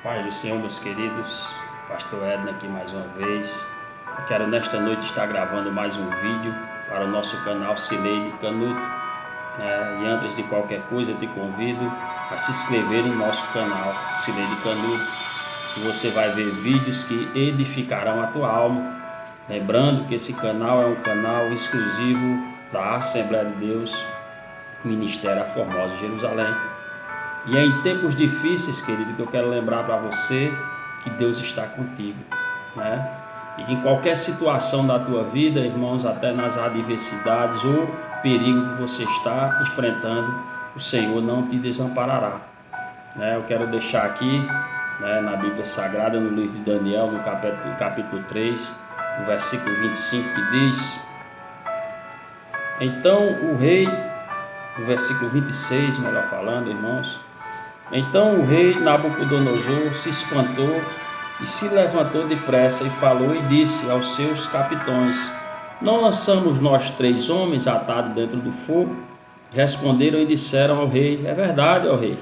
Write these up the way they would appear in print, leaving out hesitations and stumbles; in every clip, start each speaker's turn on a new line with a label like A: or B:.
A: Paz do Senhor, meus queridos, Pastor Edna aqui mais uma vez. Eu quero nesta noite estar gravando mais um vídeo para o nosso canal Cileide Canuto. E antes de qualquer coisa eu te convido a se inscrever em nosso canal Cileide Canuto, que você vai ver vídeos que edificarão a tua alma. Lembrando que esse canal é um canal exclusivo da Assembleia de Deus, Ministério Formosa de Jerusalém. E é em tempos difíceis, querido, que eu quero lembrar para você que Deus está contigo, E que em qualquer situação da tua vida, irmãos, até nas adversidades ou perigo que você está enfrentando, o Senhor não te desamparará. Eu quero deixar aqui, na Bíblia Sagrada, no livro de Daniel, no capítulo 3, no versículo 25, que diz: Então o rei, no versículo 26, melhor falando, irmãos, então o rei Nabucodonosor se espantou e se levantou depressa e falou e disse aos seus capitães: Não lançamos nós 3 homens atados dentro do fogo? Responderam e disseram ao rei: É verdade, ó rei.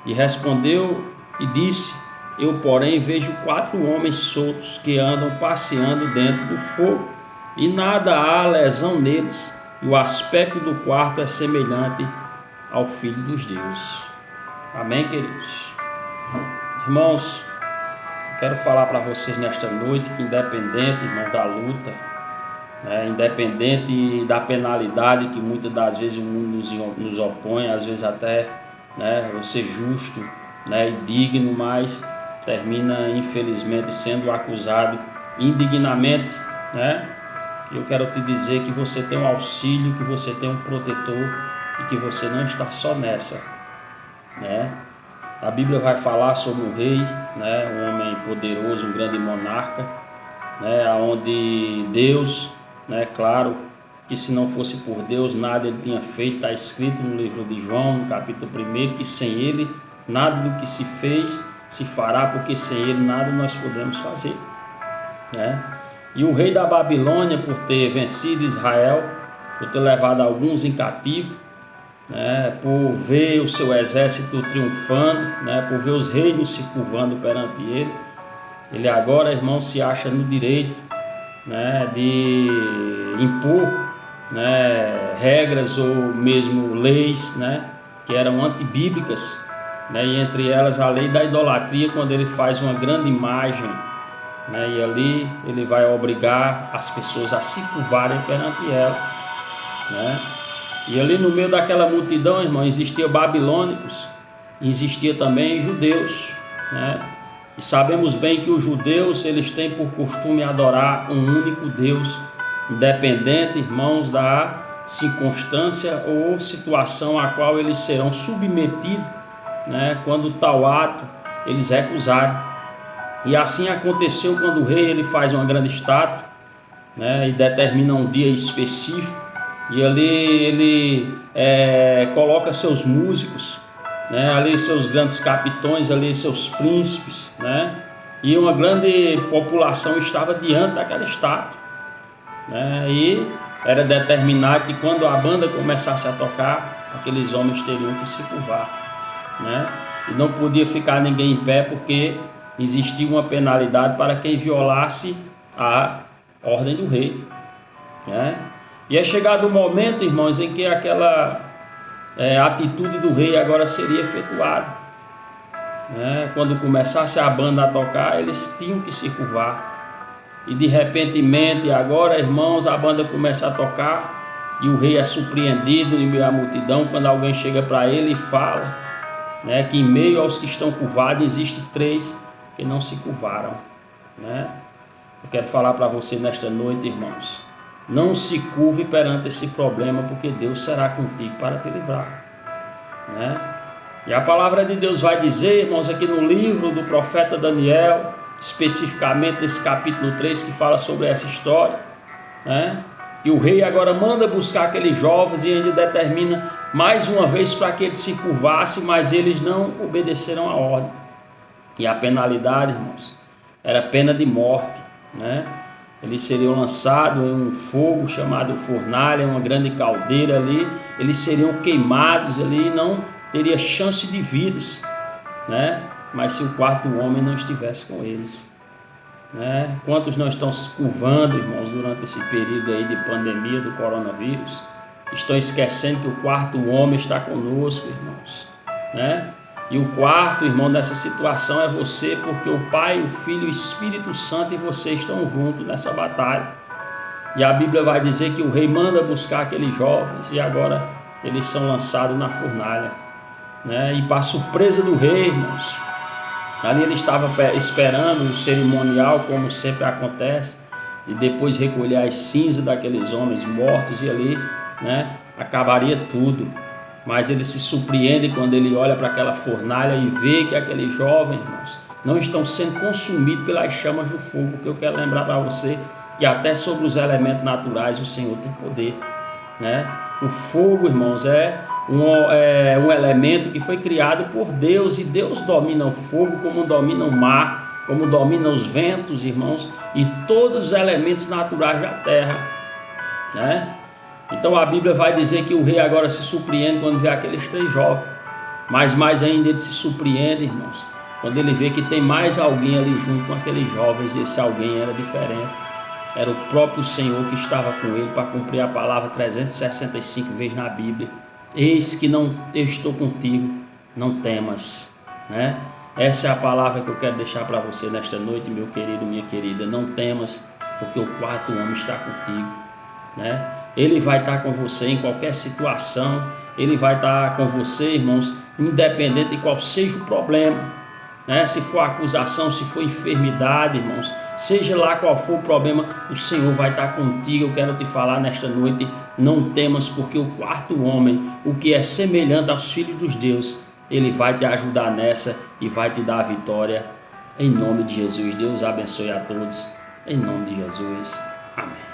A: E respondeu e disse: Eu, porém, vejo 4 homens soltos que andam passeando dentro do fogo, e nada há lesão neles, e o aspecto do quarto é semelhante ao Filho dos deuses. Amém, queridos? Irmãos, eu quero falar para vocês nesta noite que independente, irmãos, da luta, independente da penalidade que muitas das vezes o mundo nos opõe, às vezes até você justo e digno, mas termina infelizmente sendo acusado indignamente, Eu quero te dizer que você tem um auxílio, que você tem um protetor e que você não está só nessa. A Bíblia vai falar sobre um rei, um homem poderoso, um grande monarca, onde Deus, claro que se não fosse por Deus nada ele tinha feito. Está escrito no livro de João, no capítulo 1, que sem ele nada do que se fez se fará, porque sem ele nada nós podemos fazer, E o rei da Babilônia, por ter vencido Israel, por ter levado alguns em cativo, por ver o seu exército triunfando, por ver os reinos se curvando perante ele agora, irmão, se acha no direito de impor regras ou mesmo leis que eram antibíblicas, e entre elas a lei da idolatria, quando ele faz uma grande imagem, e ali ele vai obrigar as pessoas a se curvarem perante ela, E ali no meio daquela multidão, irmão, existia babilônicos, existia também judeus, E sabemos bem que os judeus, eles têm por costume adorar um único Deus, independente, irmãos, da circunstância ou situação a qual eles serão submetidos, quando tal ato eles recusarem. E assim aconteceu quando o rei ele faz uma grande estátua, e determina um dia específico. E ali ele coloca seus músicos, ali seus grandes capitões, ali seus príncipes, E uma grande população estava diante daquela estátua, E era determinado que quando a banda começasse a tocar, aqueles homens teriam que se curvar, E não podia ficar ninguém em pé, porque existia uma penalidade para quem violasse a ordem do rei, E é chegado o momento, irmãos, em que aquela atitude do rei agora seria efetuada. Quando começasse a banda a tocar, eles tinham que se curvar. E de repentemente, agora, irmãos, a banda começa a tocar e o rei é surpreendido em meio à multidão quando alguém chega para ele e fala que em meio aos que estão curvados, existem 3 que não se curvaram. Eu quero falar para você nesta noite, irmãos. Não se curve perante esse problema, porque Deus será contigo para te livrar, E a palavra de Deus vai dizer, irmãos, aqui no livro do profeta Daniel, especificamente nesse capítulo 3, que fala sobre essa história, E o rei agora manda buscar aqueles jovens e ainda determina mais uma vez para que eles se curvassem, mas eles não obedeceram a ordem. E a penalidade, irmãos, era pena de morte, Eles seriam lançados em um fogo chamado fornalha, uma grande caldeira ali. Eles seriam queimados ali, não teria chance de vidas, mas se o quarto homem não estivesse com eles, né? Quantos não estão se curvando, irmãos, durante esse período aí de pandemia do coronavírus, estão esquecendo que o quarto homem está conosco, irmãos, né? E o quarto, irmão, nessa situação é você, porque o Pai, o Filho e o Espírito Santo e você estão juntos nessa batalha. E a Bíblia vai dizer que o rei manda buscar aqueles jovens e agora eles são lançados na fornalha, né? E para surpresa do rei, irmãos, ali ele estava esperando o cerimonial, como sempre acontece, e depois recolher as cinzas daqueles homens mortos, e ali, né, acabaria tudo. Mas ele se surpreende quando ele olha para aquela fornalha e vê que aqueles jovens, irmãos, não estão sendo consumidos pelas chamas do fogo. Porque eu quero lembrar para você que até sobre os elementos naturais o Senhor tem poder, né? O fogo, irmãos, é um elemento que foi criado por Deus, e Deus domina o fogo como domina o mar, como domina os ventos, irmãos, e todos os elementos naturais da terra, né? Então a Bíblia vai dizer que o rei agora se surpreende quando vê aqueles 3 jovens, mas mais ainda ele se surpreende, irmãos, quando ele vê que tem mais alguém ali junto com aqueles jovens, e esse alguém era diferente. Era o próprio Senhor que estava com ele para cumprir a palavra 365 vezes na Bíblia. Eis que eu estou contigo, não temas, né? Essa é a palavra que eu quero deixar para você nesta noite, meu querido, minha querida. Não temas, porque o quarto homem está contigo, né? Ele vai estar com você em qualquer situação. Ele vai estar com você, irmãos, independente de qual seja o problema, né? Se for acusação, se for enfermidade, irmãos, seja lá qual for o problema, o Senhor vai estar contigo. Eu quero te falar nesta noite, não temas, porque o quarto homem, o que é semelhante aos filhos dos deuses, ele vai te ajudar nessa e vai te dar a vitória, em nome de Jesus. Deus abençoe a todos, em nome de Jesus, amém.